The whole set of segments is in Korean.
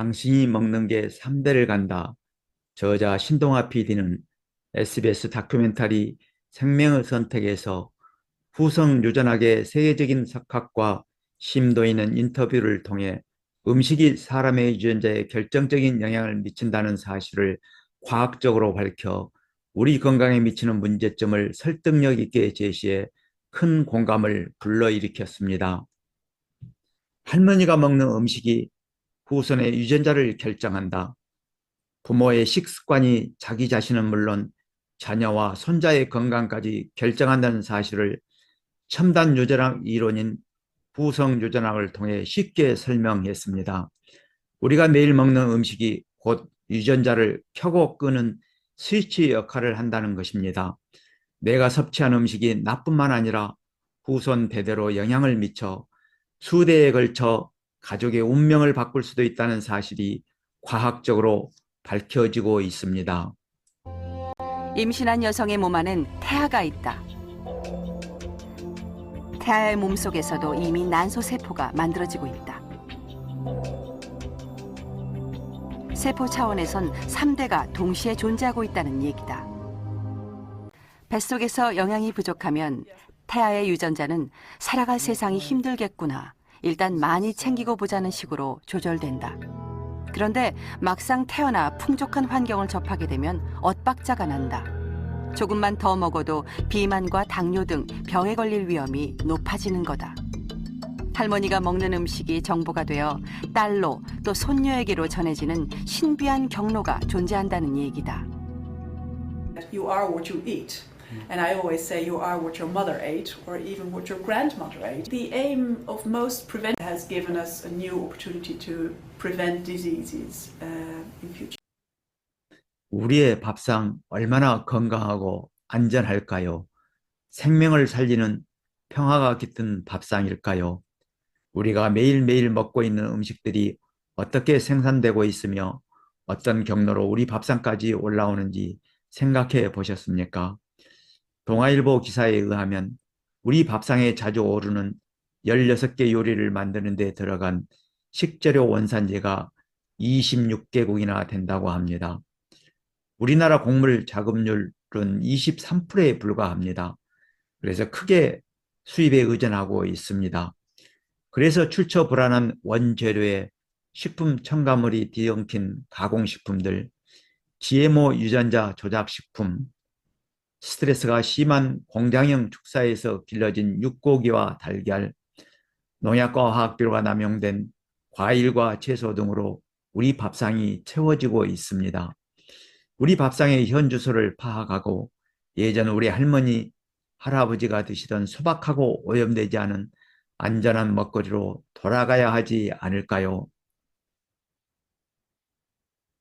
당신이 먹는 게 3대를 간다. 저자 신동아 PD는 SBS 다큐멘터리 생명의 선택에서 후성 유전학의 세계적인 석학과 심도 있는 인터뷰를 통해 음식이 사람의 유전자에 결정적인 영향을 미친다는 사실을 과학적으로 밝혀 우리 건강에 미치는 문제점을 설득력 있게 제시해 큰 공감을 불러일으켰습니다. 할머니가 먹는 음식이 후손의 유전자를 결정한다. 부모의 식습관이 자기 자신은 물론 자녀와 손자의 건강까지 결정한다는 사실을 첨단 유전학 이론인 후성 유전학을 통해 쉽게 설명했습니다. 우리가 매일 먹는 음식이 곧 유전자를 켜고 끄는 스위치 역할을 한다는 것입니다. 내가 섭취한 음식이 나뿐만 아니라 후손 대대로 영향을 미쳐 수대에 걸쳐 가족의 운명을 바꿀 수도 있다는 사실이 과학적으로 밝혀지고 있습니다. 임신한 여성의 몸 안엔 태아가 있다. 태아의 몸속에서도 이미 난소세포가 만들어지고 있다. 세포 차원에선 3대가 동시에 존재하고 있다는 얘기다. 뱃속에서 영양이 부족하면 태아의 유전자는 살아갈 세상이 힘들겠구나, 일단 많이 챙기고 보자는 식으로 조절된다. 그런데 막상 태어나 풍족한 환경을 접하게 되면 엇박자가 난다. 조금만 더 먹어도 비만과 당뇨 등 병에 걸릴 위험이 높아지는 거다. 할머니가 먹는 음식이 정보가 되어 딸로 또 손녀에게로 전해지는 신비한 경로가 존재한다는 얘기다. You are what you eat. And I always say you are what your mother ate or even what your grandmother ate. The aim of most prevention has given us a new opportunity to prevent diseases in future. 우리의 밥상 얼마나 건강하고 안전할까요? 생명을 살리는 평화가 깃든 밥상일까요? 우리가 매일매일 먹고 있는 음식들이 어떻게 생산되고 있으며 어떤 경로로 우리 밥상까지 올라오는지 생각해 보셨습니까? 동아일보 기사에 의하면 우리 밥상에 자주 오르는 16개 요리를 만드는 데 들어간 식재료 원산지가 26개국이나 된다고 합니다. 우리나라 곡물 자급률은 23%에 불과합니다. 그래서 크게 수입에 의존하고 있습니다. 그래서 출처 불안한 원재료에 식품 첨가물이 뒤엉킨 가공식품들, GMO 유전자 조작식품, 스트레스가 심한 공장형 축사에서 길러진 육고기와 달걀, 농약과 화학비료가 남용된 과일과 채소 등으로 우리 밥상이 채워지고 있습니다. 우리 밥상의 현 주소를 파악하고 예전 우리 할머니, 할아버지가 드시던 소박하고 오염되지 않은 안전한 먹거리로 돌아가야 하지 않을까요?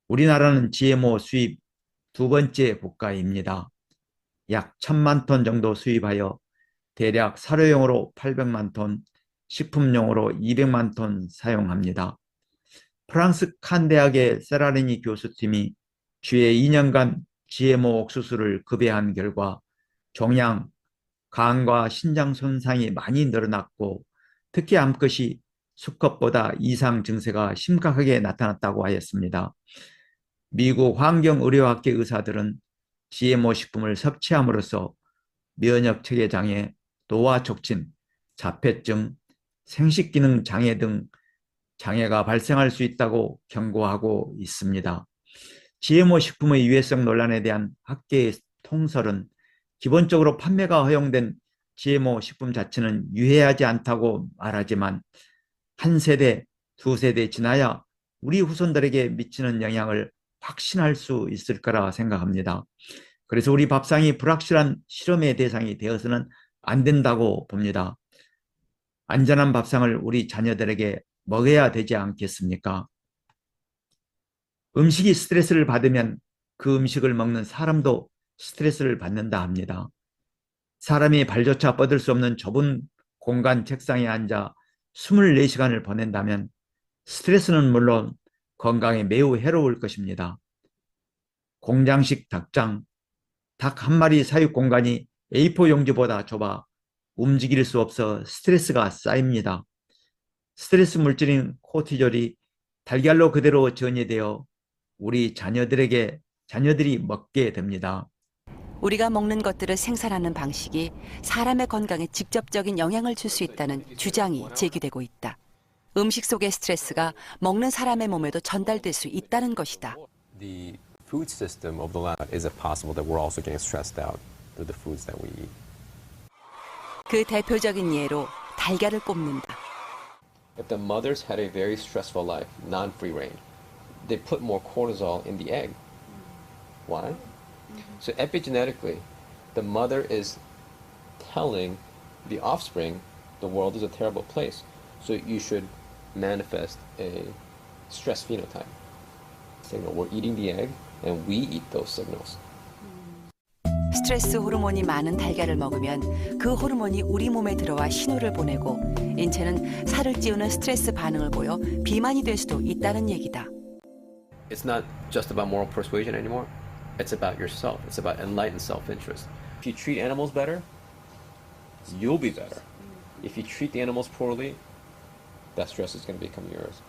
우리나라는 GMO 수입 두 번째 국가입니다. 약 1,000만 톤 정도 수입하여 대략 사료용으로 800만 톤, 식품용으로 200만 톤 사용합니다. 프랑스 칸 대학의 세라리니 교수팀이 주에 2년간 GMO 옥수수를 급여한 결과 종양, 간과 신장 손상이 많이 늘어났고 특히 암컷이 수컷보다 이상 증세가 심각하게 나타났다고 하였습니다. 미국 환경의료학회 의사들은 GMO 식품을 섭취함으로써 면역체계 장애, 노화 촉진, 자폐증, 생식기능 장애 등 장애가 발생할 수 있다고 경고하고 있습니다. GMO 식품의 유해성 논란에 대한 학계의 통설은 기본적으로 판매가 허용된 GMO 식품 자체는 유해하지 않다고 말하지만 한 세대, 두 세대 지나야 우리 후손들에게 미치는 영향을 확신할 수 있을 거라 생각합니다. 그래서 우리 밥상이 불확실한 실험의 대상이 되어서는 안 된다고 봅니다. 안전한 밥상을 우리 자녀들에게 먹여야 되지 않겠습니까? 음식이 스트레스를 받으면 그 음식을 먹는 사람도 스트레스를 받는다 합니다. 사람이 발조차 뻗을 수 없는 좁은 공간 책상에 앉아 24시간을 보낸다면 스트레스는 물론 건강에 매우 해로울 것입니다. 공장식 닭장, 닭 한 마리 사육 공간이 A4 용지보다 좁아 움직일 수 없어 스트레스가 쌓입니다. 스트레스 물질인 코티졸이 달걀로 그대로 전이되어 우리 자녀들이 먹게 됩니다. 우리가 먹는 것들을 생산하는 방식이 사람의 건강에 직접적인 영향을 줄 수 있다는 주장이 제기되고 있다. 음식 속의 스트레스가 먹는 사람의 몸에도 전달될 수 있다는 것이다. The food system of the land, is it possible that we're also getting stressed out through the foods that we eat? 그 대표적인 예로 달걀을 꼽는다. If the mothers had a very stressful life, non-free range, they put more cortisol in the egg. Why? So epigenetically, the mother is telling the offspring the world is a terrible place. So you should manifest a stress phenotype. Signal, we're eating the egg and we eat those signals. 스트레스 호르몬이 많은 달걀을 먹으면 그 호르몬이 우리 몸에 들어와 신호를 보내고 인체는 살을 찌우는 스트레스 반응을 보여 비만이 될 수도 있다는 얘기다. It's not just about moral persuasion anymore. It's about yourself. It's about enlightened self-interest. If you treat animals better, you'll be better. If you treat the animals poorly, that stress is going to become yours.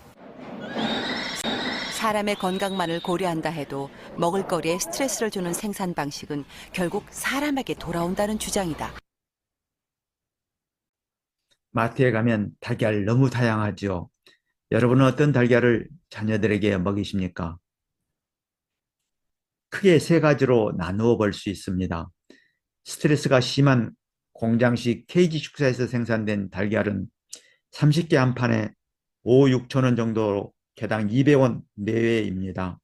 사람의 건강만을 고려한다 해도 먹을거리에 스트레스를 주는 생산 방식은 결국 사람에게 돌아온다는 주장이다. 마트에 가면 달걀 너무 다양하죠. 여러분은 어떤 달걀을 자녀들에게 먹이십니까? 크게 세 가지로 나누어 볼 수 있습니다. 스트레스가 심한 공장식 케이지 축사에서 생산된 달걀은 30개 한 판에 5, 6천 원 정도로 개당 200원 내외입니다.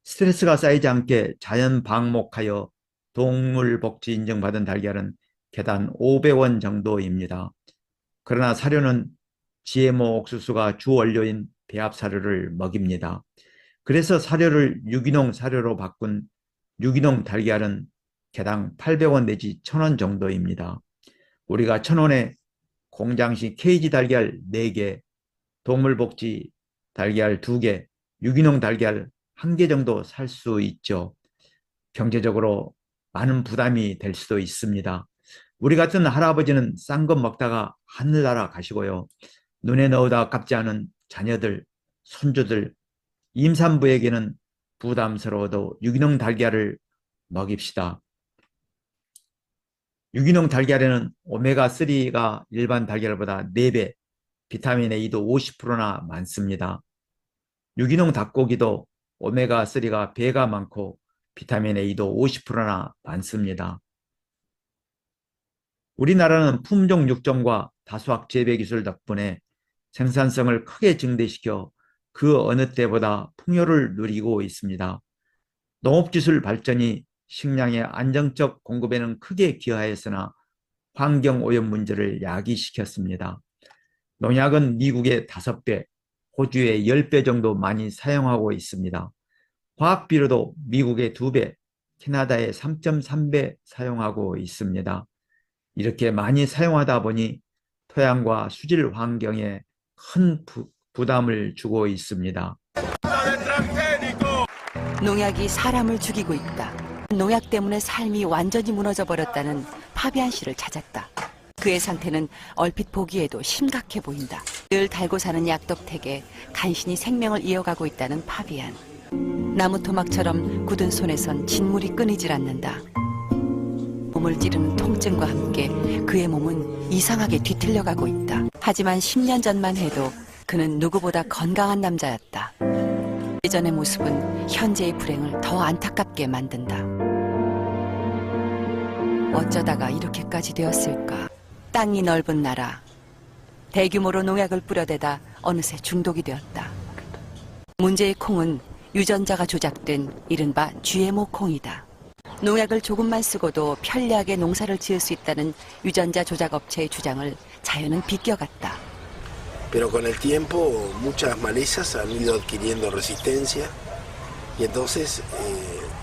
스트레스가 쌓이지 않게 자연 방목하여 동물복지 인증받은 달걀은 개당 500원 정도입니다. 그러나 사료는 GMO 옥수수가 주 원료인 배합 사료를 먹입니다. 그래서 사료를 유기농 사료로 바꾼 유기농 달걀은 개당 800원 내지 1,000원 정도입니다. 우리가 1,000원에 공장식 케이지 달걀 4개, 동물복지 달걀 2개, 유기농 달걀 1개 정도 살 수 있죠. 경제적으로 많은 부담이 될 수도 있습니다. 우리 같은 할아버지는 싼 것 먹다가 하늘나라 가시고요. 눈에 넣어도 아깝지 않은 자녀들, 손주들, 임산부에게는 부담스러워도 유기농 달걀을 먹입시다. 유기농 달걀에는 오메가3가 일반 달걀보다 4배, 비타민 A도 50%나 많습니다. 유기농 닭고기도 오메가3가 배가 많고 비타민 A도 50%나 많습니다. 우리나라는 품종 육종과 다수학 재배 기술 덕분에 생산성을 크게 증대시켜 그 어느 때보다 풍요를 누리고 있습니다. 농업기술 발전이 식량의 안정적 공급에는 크게 기여하였으나 환경오염 문제를 야기시켰습니다. 농약은 미국의 5배, 호주의 10배 정도 많이 사용하고 있습니다. 화학비료도 미국의 2배, 캐나다의 3.3배 사용하고 있습니다. 이렇게 많이 사용하다 보니 토양과 수질 환경에 큰 부담을 주고 있습니다. 농약이 사람을 죽이고 있다. 농약 때문에 삶이 완전히 무너져 버렸다는 파비안 씨를 찾았다. 그의 상태는 얼핏 보기에도 심각해 보인다. 늘 달고 사는 약독택에 간신히 생명을 이어가고 있다는 파비안. 나무 토막처럼 굳은 손에선 진물이 끊이질 않는다. 몸을 찌르는 통증과 함께 그의 몸은 이상하게 뒤틀려가고 있다. 하지만 10년 전만 해도 그는 누구보다 건강한 남자였다. 예전의 모습은 현재의 불행을 더 안타깝게 만든다. 어쩌다가 이렇게까지 되었을까? 땅이 넓은 나라. 대규모로 농약을 뿌려대다 어느새 중독이 되었다. 문제의 콩은 유전자가 조작된 이른바 GMO 콩이다. 농약을 조금만 쓰고도 편리하게 농사를 지을 수 있다는 유전자 조작 업체의 주장을 자연은 비껴갔다. Pero con el tiempo muchas malezas han ido adquiriendo resistencia y entonces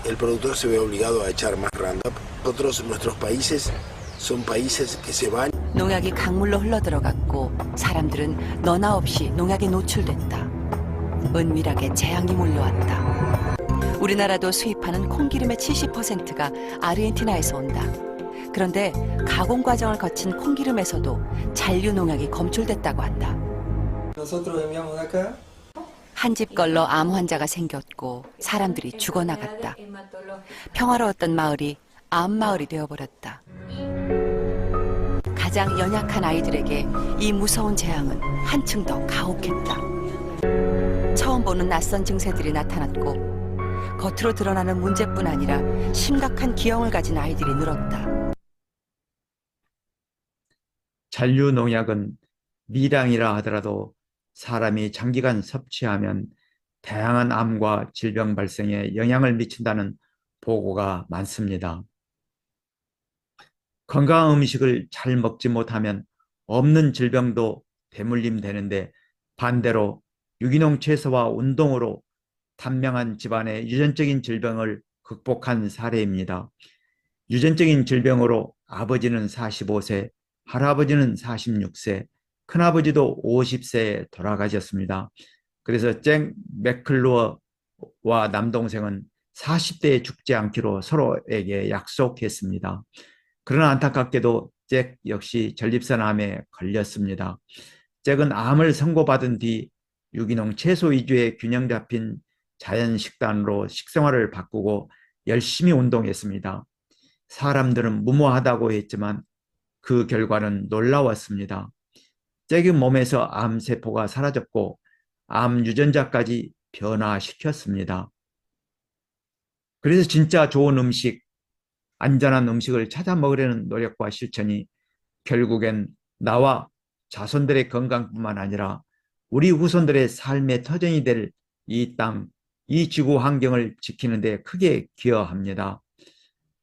el productor se ve obligado a echar más Roundup. Nuestros países son países que se van. 농약이 강물로 흘러들어갔고 사람들은 너나 없이 농약에 노출됐다. 은밀하게 재앙이 몰려왔다. 우리나라도 수입하는 콩기름의 70%가 아르헨티나에서 온다. 그런데 가공 과정을 거친 콩기름에서도 잔류 농약이 검출됐다고 한다. 한 집 걸러 암 환자가 생겼고 사람들이 죽어나갔다. 평화로웠던 마을이 암 마을이 되어버렸다. 가장 연약한 아이들에게 이 무서운 재앙은 한층 더 가혹했다. 처음 보는 낯선 증세들이 나타났고 겉으로 드러나는 문제뿐 아니라 심각한 기형을 가진 아이들이 늘었다. 잔류 농약은 미량이라 하더라도 사람이 장기간 섭취하면 다양한 암과 질병 발생에 영향을 미친다는 보고가 많습니다. 건강한 음식을 잘 먹지 못하면 없는 질병도 대물림되는데 반대로 유기농 채소와 운동으로 단명한 집안의 유전적인 질병을 극복한 사례입니다. 유전적인 질병으로 아버지는 45세, 할아버지는 46세, 큰아버지도 50세에 돌아가셨습니다. 그래서 잭 맥클루어와 남동생은 40대에 죽지 않기로 서로에게 약속했습니다. 그러나 안타깝게도 잭 역시 전립선암에 걸렸습니다. 잭은 암을 선고받은 뒤 유기농 채소 위주의 균형 잡힌 자연 식단으로 식생활을 바꾸고 열심히 운동했습니다. 사람들은 무모하다고 했지만 그 결과는 놀라웠습니다. 잭의 몸에서 암세포가 사라졌고 암 유전자까지 변화시켰습니다. 그래서 진짜 좋은 음식, 안전한 음식을 찾아 먹으려는 노력과 실천이 결국엔 나와 자손들의 건강뿐만 아니라 우리 후손들의 삶의 터전이 될 이 땅, 이 지구 환경을 지키는 데 크게 기여합니다.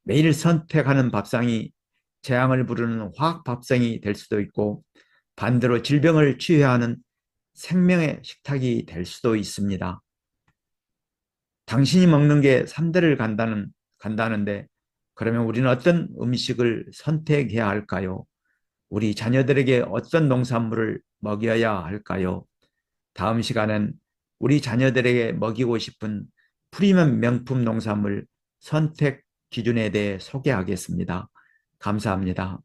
매일 선택하는 밥상이 재앙을 부르는 화학 밥상이 될 수도 있고 반대로 질병을 치유하는 생명의 식탁이 될 수도 있습니다. 당신이 먹는 게 3대를 간다는데 그러면 우리는 어떤 음식을 선택해야 할까요? 우리 자녀들에게 어떤 농산물을 먹여야 할까요? 다음 시간엔 우리 자녀들에게 먹이고 싶은 프리미엄 명품 농산물 선택 기준에 대해 소개하겠습니다. 감사합니다.